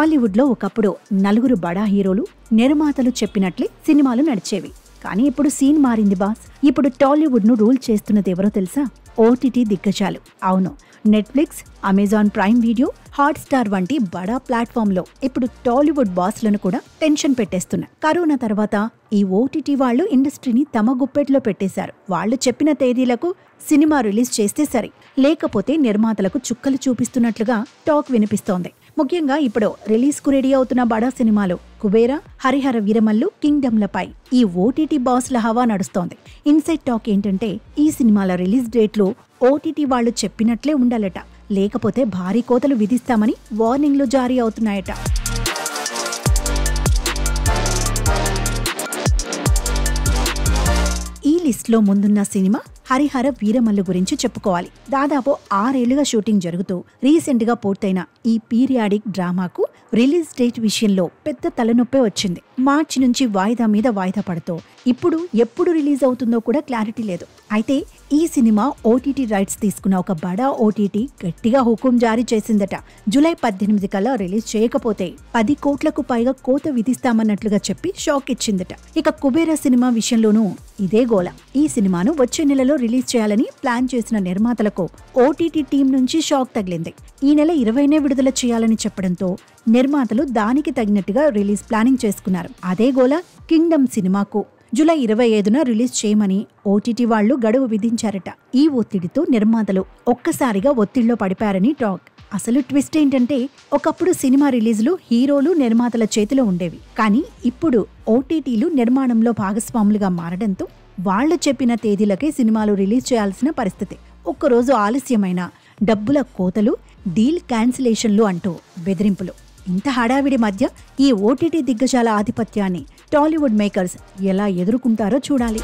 టాలీవుడ్లో ఒకప్పుడు నలుగురు బడా హీరోలు నిర్మాతలు చెప్పినట్లే సినిమాలు నడిచేవి. కానీ ఇప్పుడు సీన్ మారింది బాస్. ఇప్పుడు టాలీవుడ్ను రూల్ చేస్తున్నది ఎవరో తెలుసా? ఓటీటీ దిగ్గజాలు. అవును, Netflix, Amazon prime video, Hotstar వంటి బడా ప్లాట్ఫామ్లో ఇప్పుడు టాలీవుడ్ బాస్లను కూడా టెన్షన్ పెట్టేస్తున్నారు. కరోనా తర్వాత ఈ ఓటీటీ వాళ్ళు ఇండస్ట్రీని తమ గుప్పెట్లో పెట్టేశారు. వాళ్ళు చెప్పిన తేదీలకు సినిమా రిలీజ్ చేస్తే సరి, లేకపోతే నిర్మాతలకు చుక్కలు చూపిస్తున్నట్లుగా టాక్ వినిపిస్తోంది. ముఖ్యంగా ఇప్పుడు రిలీజ్ కు రెడీ అవుతున్న బడా సినిమాలు కుబేరా, హరిహర వీరమల్లు, కింగ్డమ్లపై ఈ ఓటీటీ బాస్ల హవా నడుస్తోంది. ఇన్సైడ్ టాక్ ఏంటంటే ఈ సినిమాల రిలీజ్ డేట్లు ఓటీటీ వాళ్ళు చెప్పినట్లే ఉండాలట, లేకపోతే భారీ కోతలు విధిస్తామని వార్నింగ్లు జారీ అవుతున్నాయట. ఈ లిస్ట్లో ముందున్న సినిమా హరిహర వీరమల్లు గురించి చెప్పుకోవాలి. దాదాపు 6 ఏళ్లుగా షూటింగ్ జరుగుతూ రీసెంట్ గా పూర్తయిన ఈ పీరియాడిక్ డ్రామాకు రిలీజ్ డేట్ విషయంలో పెద్ద తలనొప్పే వచ్చింది. మార్చి నుంచి వాయిదా మీద వాయిదా పడుతూ ఇప్పుడు ఎప్పుడు రిలీజ్ అవుతుందో కూడా క్లారిటీ లేదు. అయితే ఈ సినిమా ఓటీటీ రైట్స్ తీసుకున్న ఒక బడా ఓటీటీ గట్టిగా హుకుం జారీ చేసిందట. జూలై 18 కల్లా రిలీజ్ చేయకపోతే 10 కోట్లకు పైగా కోత విధిస్తామన్నట్లుగా చెప్పి షాక్ ఇచ్చిందట. ఇక కుబేరా సినిమా విషయంలోనూ ఇదే గోల. ఈ సినిమాను వచ్చే నెలలో రిలీజ్ చేయాలని ప్లాన్ చేసిన నిర్మాతలకు ఓటీటీ టీం నుంచి షాక్ తగిలింది. ఈ నెల 20నే విడుదల చేయాలని చెప్పడంతో నిర్మాతలు దానికి తగినట్టుగా రిలీజ్ ప్లానింగ్ చేసుకున్నారు. అదే గోల కింగ్డమ్ సినిమాకు జూలై 25న రిలీజ్ చేయమని ఓటీటీ వాళ్లు గడువు విధించారట. ఈ ఒత్తిడితో నిర్మాతలు ఒక్కసారిగా ఒత్తిడిలో పడిపారని టాక్. అసలు ట్విస్ట్ ఏంటంటే, ఒకప్పుడు సినిమా రిలీజులు హీరోలు, నిర్మాతల చేతిలో ఉండేవి. కానీ ఇప్పుడు ఓటీటీలు నిర్మాణంలో భాగస్వాములుగా మారడంతో వాళ్లు చెప్పిన తేదీలకే సినిమాలు రిలీజ్ చేయాల్సిన పరిస్థితి. ఒక్కరోజు ఆలస్యమైన డబ్బుల కోతలు, డీల్ క్యాన్సిలేషన్లు అంటూ బెదిరింపులు. ఇంత హడావిడి మధ్య ఈ ఓటీటీ దిగ్గజాల ఆధిపత్యాన్ని టాలీవుడ్ మేకర్స్ ఎలా ఎదుర్కొంటారో చూడాలి.